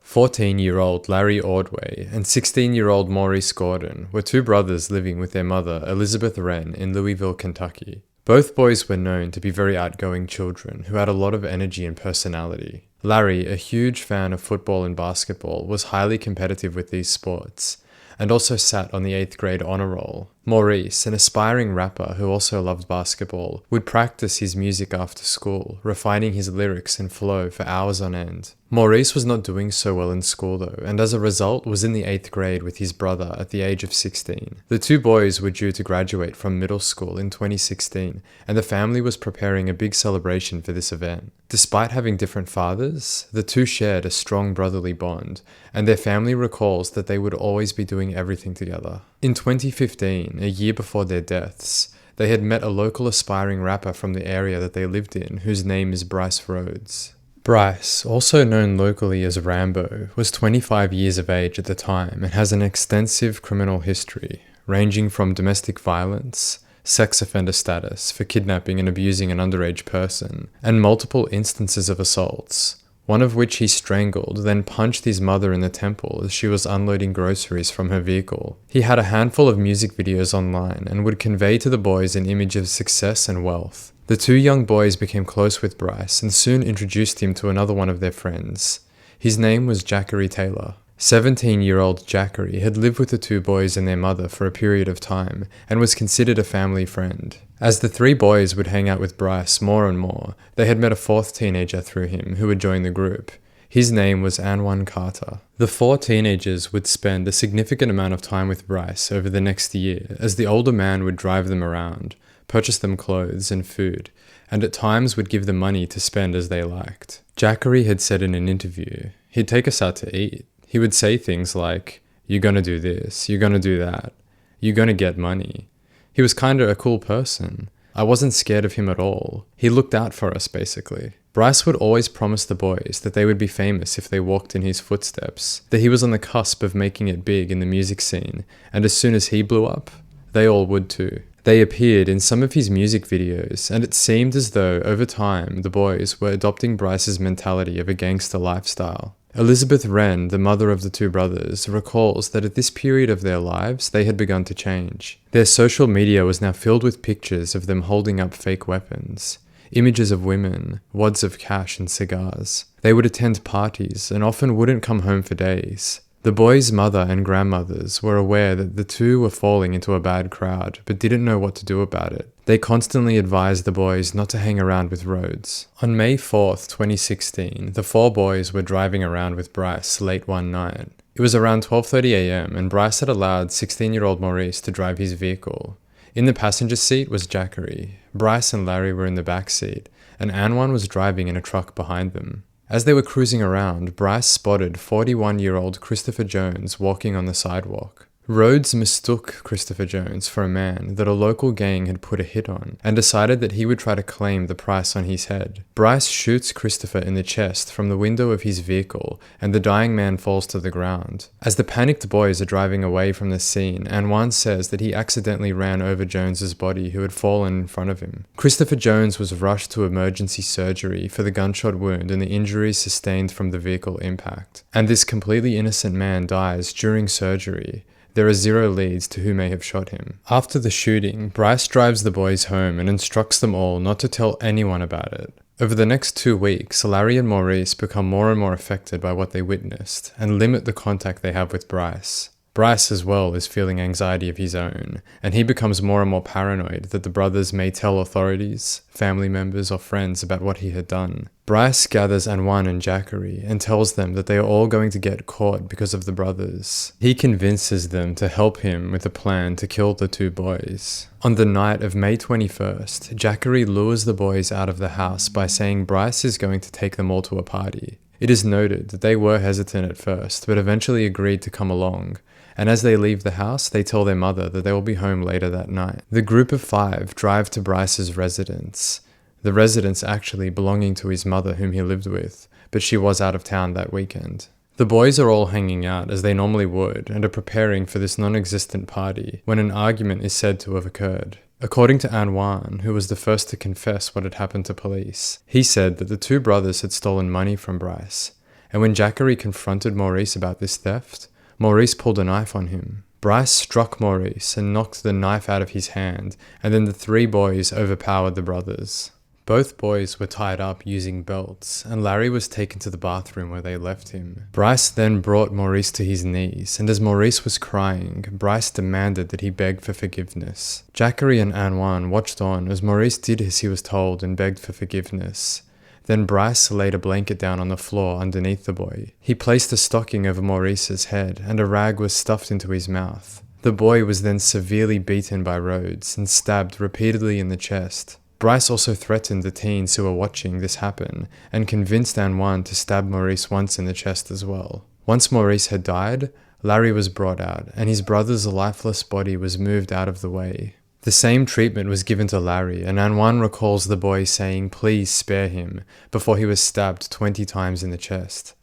14-year-old Larry Ordway and 16-year-old Maurice Gordon were two brothers living with their mother, Elizabeth Wren, in Louisville, Kentucky. Both boys were known to be very outgoing children who had a lot of energy and personality. Larry, a huge fan of football and basketball, was highly competitive with these sports, and also sat on the 8th grade honor roll. Maurice, an aspiring rapper who also loved basketball, would practice his music after school, refining his lyrics and flow for hours on end. Maurice was not doing so well in school though, and as a result was in the 8th grade with his brother at the age of 16. The two boys were due to graduate from middle school in 2016, and the family was preparing a big celebration for this event. Despite having different fathers, the two shared a strong brotherly bond, and their family recalls that they would always be doing everything together. In 2015, a year before their deaths, they had met a local aspiring rapper from the area that they lived in, whose name is Brice Rhodes. Brice, also known locally as Rambo, was 25 years of age at the time and has an extensive criminal history, ranging from domestic violence, sex offender status for kidnapping and abusing an underage person, and multiple instances of assaults, one of which he strangled, then punched his mother in the temple as she was unloading groceries from her vehicle. He had a handful of music videos online and would convey to the boys an image of success and wealth. The two young boys became close with Brice and soon introduced him to another one of their friends. His name was Jackery Taylor. 17-year-old Jackery had lived with the two boys and their mother for a period of time and was considered a family friend. As the three boys would hang out with Brice more and more, they had met a fourth teenager through him who would join the group. His name was Anwan Carter. The four teenagers would spend a significant amount of time with Brice over the next year as the older man would drive them around, purchase them clothes and food, and at times would give them money to spend as they liked. Jackery had said in an interview, he'd take us out to eat. He would say things like, "You're gonna do this, you're gonna do that, you're gonna get money." He was kinda a cool person. I wasn't scared of him at all. He looked out for us, basically. Brice would always promise the boys that they would be famous if they walked in his footsteps, that he was on the cusp of making it big in the music scene, and as soon as he blew up, they all would too. They appeared in some of his music videos, and it seemed as though, over time, the boys were adopting Brice's mentality of a gangster lifestyle. Elizabeth Wren, the mother of the two brothers, recalls that at this period of their lives, they had begun to change. Their social media was now filled with pictures of them holding up fake weapons, images of women, wads of cash and cigars. They would attend parties and often wouldn't come home for days. The boys' mother and grandmothers were aware that the two were falling into a bad crowd, but didn't know what to do about it. They constantly advised the boys not to hang around with Rhodes. On May 4th, 2016, the four boys were driving around with Brice late one night. It was around 12:30 a.m. and Brice had allowed 16-year-old Maurice to drive his vehicle. In the passenger seat was Jackery. Brice and Larry were in the back seat, and Anwan was driving in a truck behind them. As they were cruising around, Brice spotted 41-year-old Christopher Jones walking on the sidewalk. Rhodes mistook Christopher Jones for a man that a local gang had put a hit on and decided that he would try to claim the price on his head. Brice shoots Christopher in the chest from the window of his vehicle and the dying man falls to the ground. As the panicked boys are driving away from the scene, Anwan says that he accidentally ran over Jones's body who had fallen in front of him. Christopher Jones was rushed to emergency surgery for the gunshot wound and the injuries sustained from the vehicle impact. And this completely innocent man dies during surgery. There are zero leads to who may have shot him. After the shooting, Brice drives the boys home and instructs them all not to tell anyone about it. Over the next 2 weeks, Larry and Maurice become more and more affected by what they witnessed and limit the contact they have with Brice. Brice as well is feeling anxiety of his own, and he becomes more and more paranoid that the brothers may tell authorities, family members or friends about what he had done. Brice gathers Anwan and Jackery and tells them that they are all going to get caught because of the brothers. He convinces them to help him with a plan to kill the two boys. On the night of May 21st, Jackery lures the boys out of the house by saying Brice is going to take them all to a party. It is noted that they were hesitant at first, but eventually agreed to come along. And as they leave the house, they tell their mother that they will be home later that night. The group of 5 drive to Brice's residence. The residence actually belonging to his mother whom he lived with, but she was out of town that weekend. The boys are all hanging out as they normally would and are preparing for this non-existent party when an argument is said to have occurred. According to Anwan, who was the first to confess what had happened to police, he said that the two brothers had stolen money from Brice, and when Jackery confronted Maurice about this theft, Maurice pulled a knife on him. Brice struck Maurice and knocked the knife out of his hand, and then the three boys overpowered the brothers. Both boys were tied up using belts, and Larry was taken to the bathroom where they left him. Brice then brought Maurice to his knees, and as Maurice was crying, Brice demanded that he beg for forgiveness. Jackery and Anwan watched on as Maurice did as he was told and begged for forgiveness. Then Brice laid a blanket down on the floor underneath the boy. He placed a stocking over Maurice's head, and a rag was stuffed into his mouth. The boy was then severely beaten by Rhodes and stabbed repeatedly in the chest. Brice also threatened the teens who were watching this happen, and convinced Anwan to stab Maurice once in the chest as well. Once Maurice had died, Larry was brought out, and his brother's lifeless body was moved out of the way. The same treatment was given to Larry, and Anwan recalls the boy saying, "Please spare him," before he was stabbed 20 times in the chest.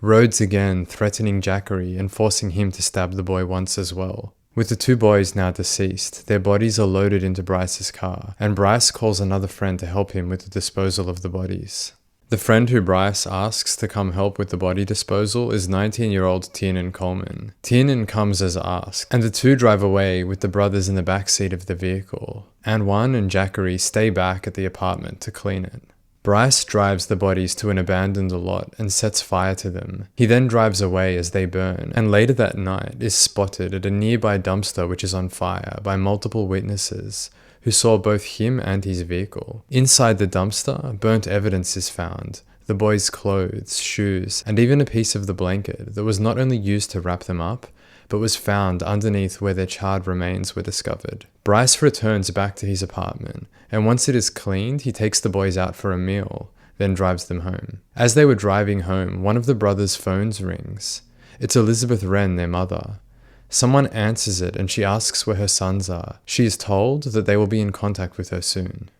Rhodes again threatening Jackery and forcing him to stab the boy once as well. With the two boys now deceased, their bodies are loaded into Brice's car, and Brice calls another friend to help him with the disposal of the bodies. The friend who Brice asks to come help with the body disposal is 19-year-old Tiernan Coleman. Tiernan comes as asked, and the two drive away with the brothers in the back seat of the vehicle. Anwan and Jackery stay back at the apartment to clean it. Brice drives the bodies to an abandoned lot and sets fire to them. He then drives away as they burn, and later that night is spotted at a nearby dumpster which is on fire by multiple witnesses who saw both him and his vehicle. Inside the dumpster, burnt evidence is found. The boys' clothes, shoes, and even a piece of the blanket that was not only used to wrap them up, but was found underneath where their charred remains were discovered. Brice returns back to his apartment, and once it is cleaned, he takes the boys out for a meal, then drives them home. As they were driving home, one of the brothers' phones rings. It's Elizabeth Wren, their mother. Someone answers it and she asks where her sons are. She is told that they will be in contact with her soon.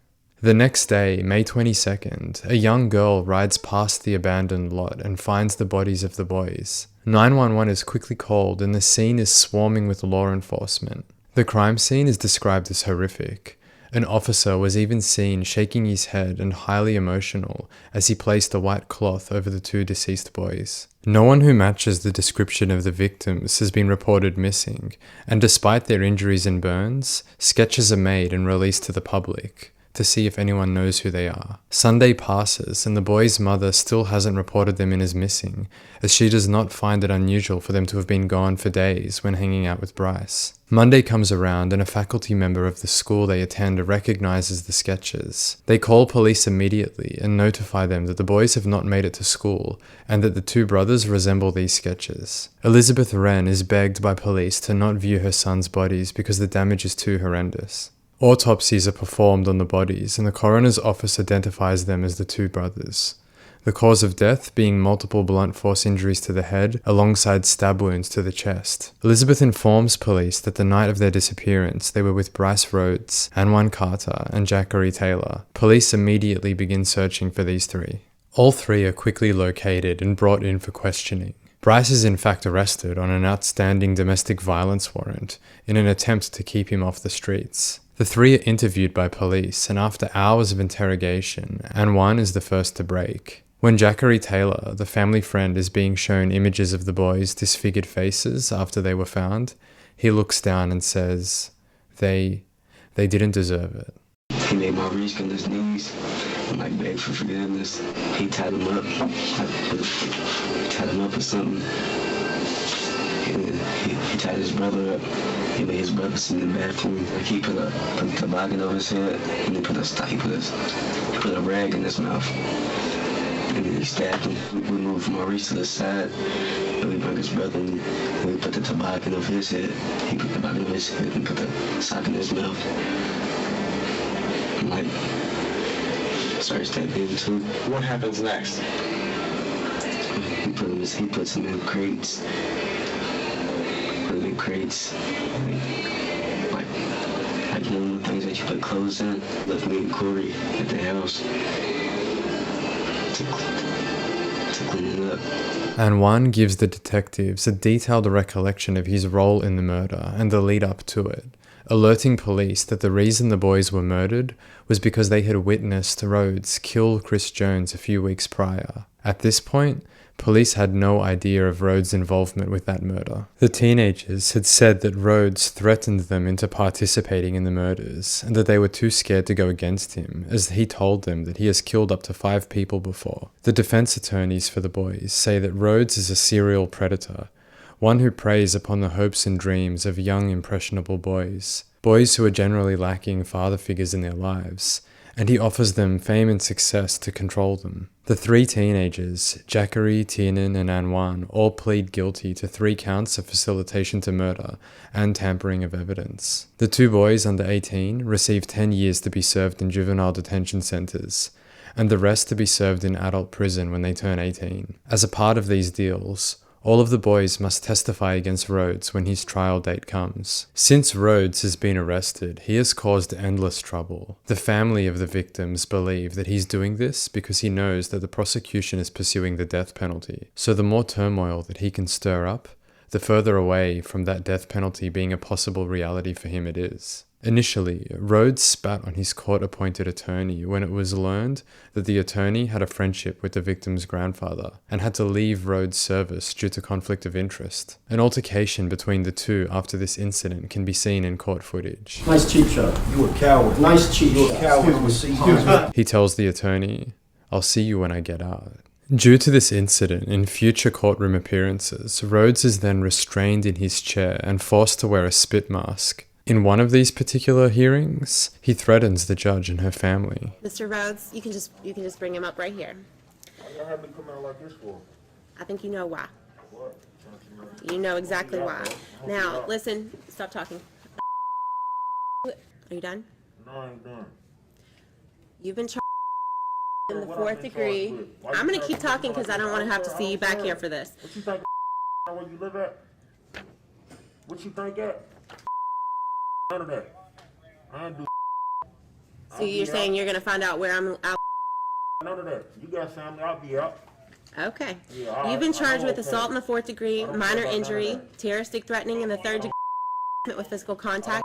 The next day, May 22nd, a young girl rides past the abandoned lot and finds the bodies of the boys. 911 is quickly called and the scene is swarming with law enforcement. The crime scene is described as horrific. An officer was even seen shaking his head and highly emotional as he placed a white cloth over the two deceased boys. No one who matches the description of the victims has been reported missing, and despite their injuries and burns, sketches are made and released to the public to see if anyone knows who they are. Sunday passes and the boys' mother still hasn't reported them in as missing, as she does not find it unusual for them to have been gone for days when hanging out with Brice. Monday comes around and a faculty member of the school they attend recognizes the sketches. They call police immediately and notify them that the boys have not made it to school and that the two brothers resemble these sketches. Elizabeth Wren is begged by police to not view her sons' bodies because the damage is too horrendous. Autopsies are performed on the bodies and the coroner's office identifies them as the two brothers. The cause of death being multiple blunt force injuries to the head alongside stab wounds to the chest. Elizabeth informs police that the night of their disappearance they were with Brice Rhodes, Anwan Carter and Jackery Taylor. Police immediately begin searching for these three. All three are quickly located and brought in for questioning. Brice is in fact arrested on an outstanding domestic violence warrant in an attempt to keep him off the streets. The three are interviewed by police, and after hours of interrogation, Anwan is the first to break. When Jackery Taylor, the family friend, is being shown images of the boys' disfigured faces after they were found, he looks down and says, they didn't deserve it. He made Maurice on his knees and beg for forgiveness. He tied him up. He tied him up or something. And he tied his brother up. He made his brother sit in the bathroom. He put a toboggan over his head, and he put a rag in his mouth. And then he stabbed him. We moved Maurice to the side, and we brought his brother, and we put the toboggan over his head. He put the toboggan over his head and put the sock in his mouth. And started stabbing him too. What happens next? He puts him in crates. Crates, like things that you put clothes in. Left me and Corey at the house to clean it up. Anwan gives the detectives a detailed recollection of his role in the murder and the lead up to it, alerting police that the reason the boys were murdered was because they had witnessed Rhodes kill Chris Jones a few weeks prior. At this point, Police had no idea of Rhodes' involvement with that murder. The teenagers had said that Rhodes threatened them into participating in the murders, and that they were too scared to go against him, as he told them that he has killed up to 5 people before. The defense attorneys for the boys say that Rhodes is a serial predator, one who preys upon the hopes and dreams of young impressionable boys who are generally lacking father figures in their lives, and he offers them fame and success to control them. The 3 teenagers, Jackery, Tiernan, and Anwan, all plead guilty to 3 counts of facilitation to murder and tampering of evidence. The 2 boys under 18 receive 10 years to be served in juvenile detention centers, and the rest to be served in adult prison when they turn 18. As a part of these deals, all of the boys must testify against Rhodes when his trial date comes. Since Rhodes has been arrested, he has caused endless trouble. The family of the victims believe that he's doing this because he knows that the prosecution is pursuing the death penalty. So the more turmoil that he can stir up, the further away from that death penalty being a possible reality for him it is. Initially, Rhodes spat on his court-appointed attorney when it was learned that the attorney had a friendship with the victim's grandfather and had to leave Rhodes' service due to conflict of interest. An altercation between the two after this incident can be seen in court footage. Nice cheap shot. You a coward. Nice cheap. You a coward. He tells the attorney, "I'll see you when I get out." Due to this incident, in future courtroom appearances, Rhodes is then restrained in his chair and forced to wear a spit mask. In one of these particular hearings, he threatens the judge and her family. Mr. Rhodes, you can just bring him up right here. Why y'all have me come out like this for? I think you know why. What? You know exactly why. Now, listen, stop talking. Are you done? No, I ain't done. You've been charged in the 4th degree. I'm going to keep talking because I don't want to have to see you back here for this. What you think where you live at? What you think at? None of that. I ain't do. So you're saying you're going to find out where I'm out? None of that. You got family, I'll be out. Okay. Yeah, You've been charged with okay. assault in the 4th degree, I don't minor care about injury, none of that. terroristic threatening in the 3rd degree, with physical contact.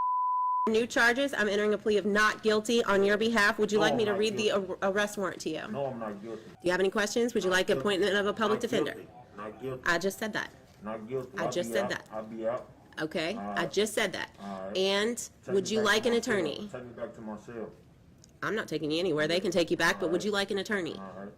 New charges. I'm entering a plea of not guilty on your behalf. Would you like me to read the arrest warrant to you? No, I'm not guilty. Do you have any questions? Would you like appointment of a public Not defender? guilty. Not guilty. I just said that. Not guilty. I I'll just be said out. that. I'll be out. Okay, All I right. just said that. All right. And Take would me you back like to an my cell. attorney? Take me back to my cell. I'm not taking you anywhere. They can take you back, but would you like an attorney? All right.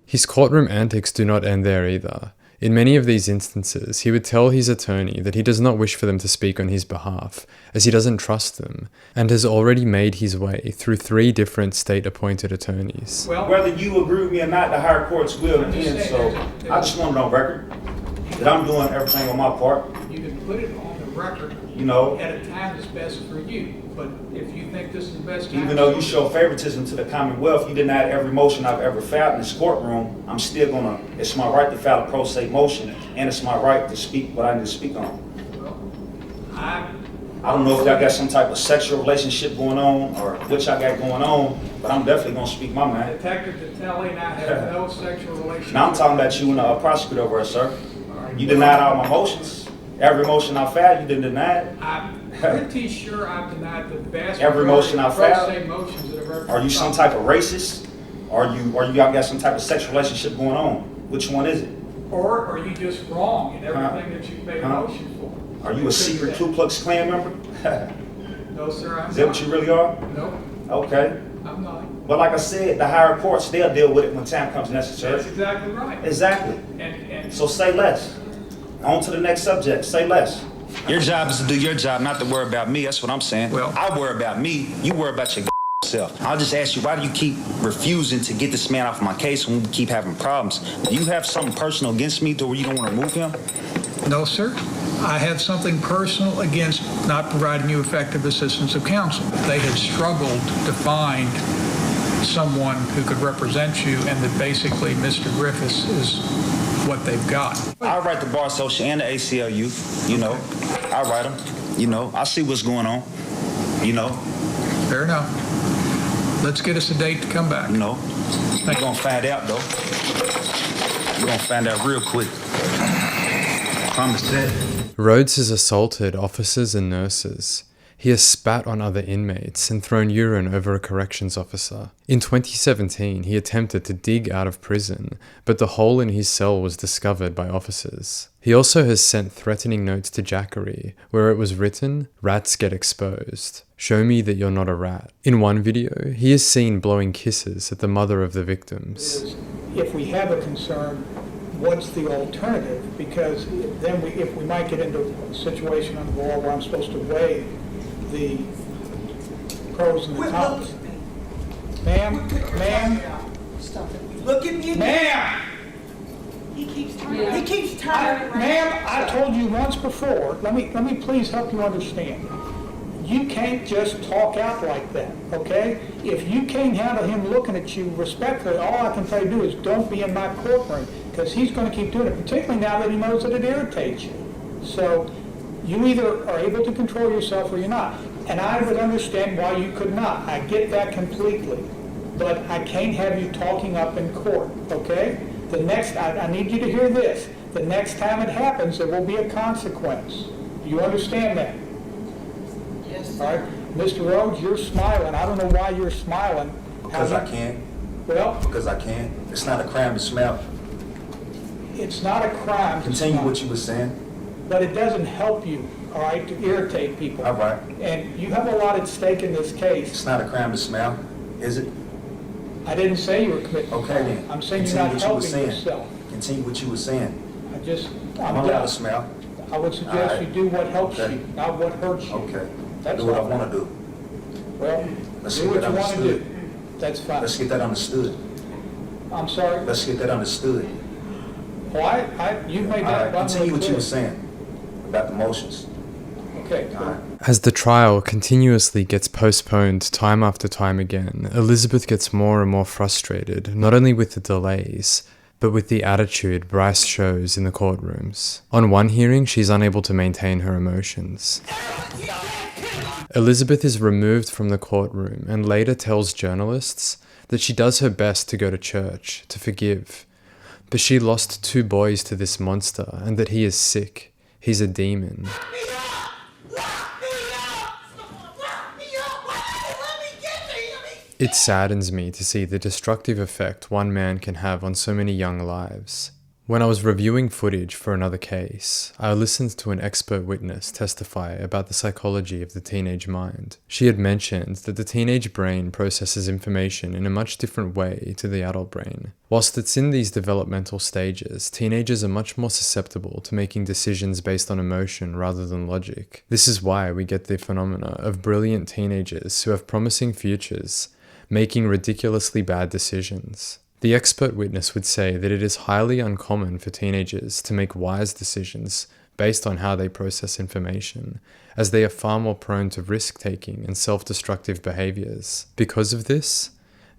His courtroom antics do not end there either. In many of these instances, he would tell his attorney that he does not wish for them to speak on his behalf, as he doesn't trust them, and has already made his way through 3 different state-appointed attorneys. Well, whether you agree with me or not, the higher courts will again. So I just want it on record that I'm doing everything on my part. You can put it on the record, You know, at a time that's best for you. But if you think this is the best time, even though you show favoritism to the Commonwealth, you denied every motion I've ever filed in this courtroom. I'm still gonna. It's my right to file a pro se motion, and it's my right to speak what I need to speak on. I I don't know if y'all got some type of sexual relationship going on or what y'all got going on, but I'm definitely gonna speak my mind. Detective Tatelli and I have no sexual relationship. Now I'm talking about you and a prosecutor over there, sir. You denied all my motions. Every motion I filed, you didn't deny it. I'm pretty sure I've denied the vast Every motion I majority of filed? pro se motions that have ever been Are you some filed. type of racist? Or y'all got some type of sexual relationship going on? Which one is it? Or are you just wrong in everything that you've made a Huh? motion for? Are you a secret Ku Klux Klan member? No, sir, I'm Is that not. what you really are? Nope, Okay. I'm not. But like I said, the higher courts, they'll deal with it when time comes necessary. That's exactly right. Exactly. And So say less. On to the next subject. Say less. Your job is to do your job, not to worry about me. That's what I'm saying. Well- I worry about me. You worry about your self. I'll just ask you, why do you keep refusing to get this man off my case when we keep having problems? Do you have something personal against me to where you don't want to remove him? No, sir. I have something personal against not providing you effective assistance of counsel. They had struggled to find someone who could represent you, and that basically Mr. Griffiths is what they've got. I'll write the Bar Association and the ACLU, you know. I'll write them, you know. I'll see what's going on, you know. Fair enough. Let's get us a date to come back. You know. You're going to find out, though. You're going to find out real quick. Promise that. Rhodes has assaulted officers and nurses. He has spat on other inmates and thrown urine over a corrections officer. In 2017, he attempted to dig out of prison, but the hole in his cell was discovered by officers. He also has sent threatening notes to Jackery, where it was written, "Rats get exposed. Show me that you're not a rat." In one video, he is seen blowing kisses at the mother of the victims. If we have a concern, what's the alternative? Because then if we might get into a situation on the law where I'm supposed to weigh the pros and the cons. Ma'am, Look at me. ma'am, He keeps turning around. ma'am, I told you once before, let me please help you understand. You can't just talk out like that, okay? If you can't handle him looking at you respectfully, all I can tell you to do is don't be in my courtroom, because he's going to keep doing it, particularly now that he knows that it irritates you. So you either are able to control yourself or you're not. And I would understand why you could not. I get that completely. But I can't have you talking up in court, okay? I need you to hear this. The next time it happens, there will be a consequence. Do you understand that? Yes, All right, Mr. Rhodes, you're smiling. I don't know why you're smiling. Because I can. Well, Because I can. It's not a crime to smell. it's not a crime to Continue smile, what you were saying. but it doesn't help you, all right, to irritate people. All right. And you have a lot at stake in this case. It's not a crime to smell, is it? I didn't say you were committing a Okay crime. then. I'm saying you're Continue not what you were helping saying. yourself. Continue what you were saying. I'm I'm allowed done. to smell. I would suggest you do what helps Okay. you, not what hurts you. Okay. That's Do what I all. want to do. Well, Let's do get what that you want to understood. do. That's fine. Let's get that understood. I'm sorry. Let's get that understood. Well, you've made All that right. abundantly Continue what you clear. were saying about the motions. Okay. All right. As the trial continuously gets postponed time after time again, Elizabeth gets more and more frustrated, not only with the delays, but with the attitude Brice shows in the courtrooms. On one hearing, she's unable to maintain her emotions. Elizabeth is removed from the courtroom and later tells journalists that she does her best to go to church, to forgive, but she lost 2 boys to this monster and that he is sick. He's a demon. It saddens me to see the destructive effect one man can have on so many young lives. When I was reviewing footage for another case, I listened to an expert witness testify about the psychology of the teenage mind. She had mentioned that the teenage brain processes information in a much different way to the adult brain. Whilst it's in these developmental stages, teenagers are much more susceptible to making decisions based on emotion rather than logic. This is why we get the phenomena of brilliant teenagers who have promising futures making ridiculously bad decisions. The expert witness would say that it is highly uncommon for teenagers to make wise decisions based on how they process information, as they are far more prone to risk-taking and self-destructive behaviors. Because of this,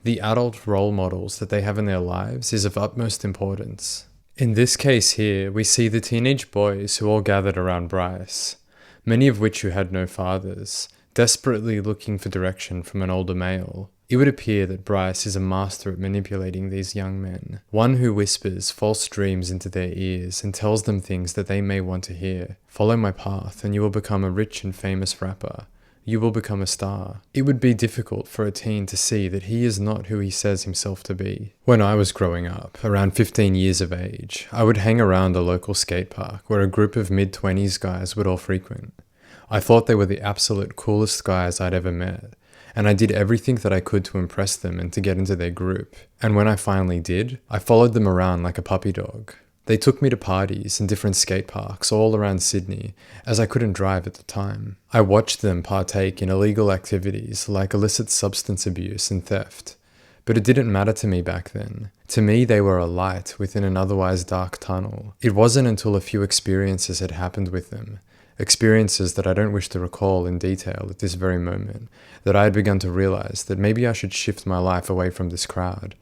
the adult role models that they have in their lives is of utmost importance. In this case here, we see the teenage boys who all gathered around Brice, many of which who had no fathers, desperately looking for direction from an older male. It would appear that Brice is a master at manipulating these young men, one who whispers false dreams into their ears and tells them things that they may want to hear. Follow my path and you will become a rich and famous rapper. You will become a star. It would be difficult for a teen to see that he is not who he says himself to be. When I was growing up, around 15 years of age, I would hang around a local skate park where a group of mid-20s guys would all frequent. I thought they were the absolute coolest guys I'd ever met, and I did everything that I could to impress them and to get into their group. And when I finally did, I followed them around like a puppy dog. They took me to parties and different skate parks all around Sydney, as I couldn't drive at the time. I watched them partake in illegal activities like illicit substance abuse and theft. But it didn't matter to me back then. To me, they were a light within an otherwise dark tunnel. It wasn't until a few experiences had happened with them, experiences that I don't wish to recall in detail at this very moment, that I had begun to realize that maybe I should shift my life away from this crowd.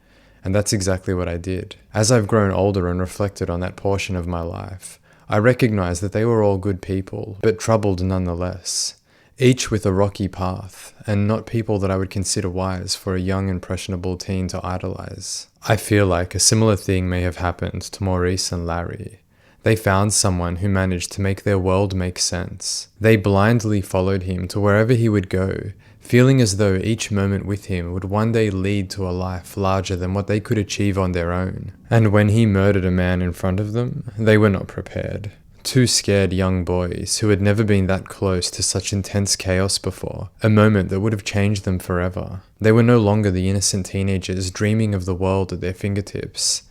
And that's exactly what I did. As I've grown older and reflected on that portion of my life, I recognized that they were all good people, but troubled nonetheless, each with a rocky path, and not people that I would consider wise for a young impressionable teen to idolize. I feel like a similar thing may have happened to Maurice and Larry. They found someone who managed to make their world make sense. They blindly followed him to wherever he would go, feeling as though each moment with him would one day lead to a life larger than what they could achieve on their own. And when he murdered a man in front of them, they were not prepared. Two scared young boys who had never been that close to such intense chaos before, a moment that would have changed them forever. They were no longer the innocent teenagers dreaming of the world at their fingertips.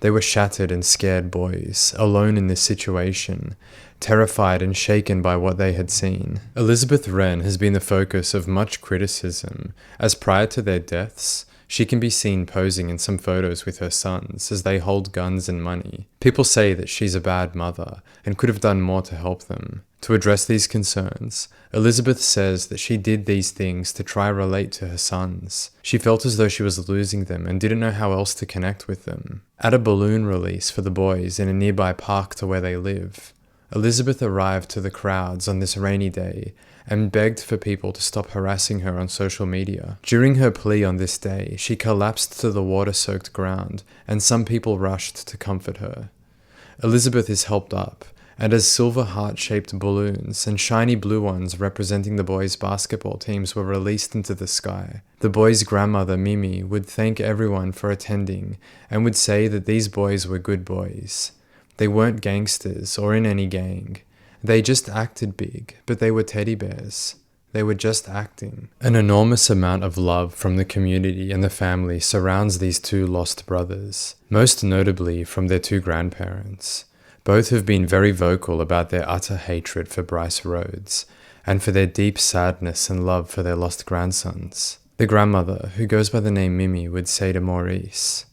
They were shattered and scared boys, alone in this situation, terrified and shaken by what they had seen. Elizabeth Wren has been the focus of much criticism, as prior to their deaths, she can be seen posing in some photos with her sons as they hold guns and money. People say that she's a bad mother and could have done more to help them. To address these concerns, Elizabeth says that she did these things to try relate to her sons. She felt as though she was losing them and didn't know how else to connect with them. At a balloon release for the boys in a nearby park to where they live, Elizabeth arrived to the crowds on this rainy day and begged for people to stop harassing her on social media. During her plea on this day, she collapsed to the water-soaked ground, and some people rushed to comfort her. Elizabeth is helped up, and as silver heart-shaped balloons and shiny blue ones representing the boys' basketball teams were released into the sky, the boys' grandmother, Mimi, would thank everyone for attending and would say that these boys were good boys. They weren't gangsters or in any gang. They just acted big, but they were teddy bears. They were just acting. An enormous amount of love from the community and the family surrounds these two lost brothers, most notably from their two grandparents. Both have been very vocal about their utter hatred for Brice Rhodes, and for their deep sadness and love for their lost grandsons. The grandmother, who goes by the name Mimi, would say to Maurice,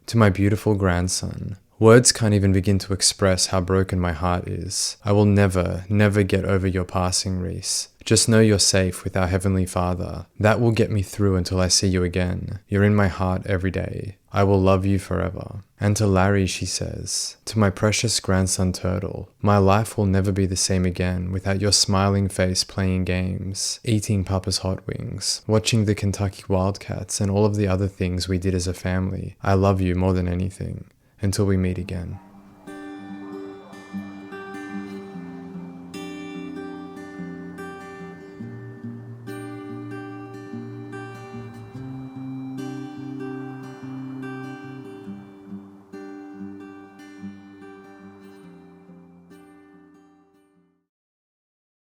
"To my beautiful grandson, words can't even begin to express how broken my heart is. I will never, never get over your passing, Reese. Just know you're safe with our Heavenly Father. That will get me through until I see you again. You're in my heart every day. I will love you forever." And to Larry she says, "To my precious grandson Turtle, my life will never be the same again without your smiling face playing games, eating Papa's hot wings, watching the Kentucky Wildcats and all of the other things we did as a family. I love you more than anything. Until we meet again."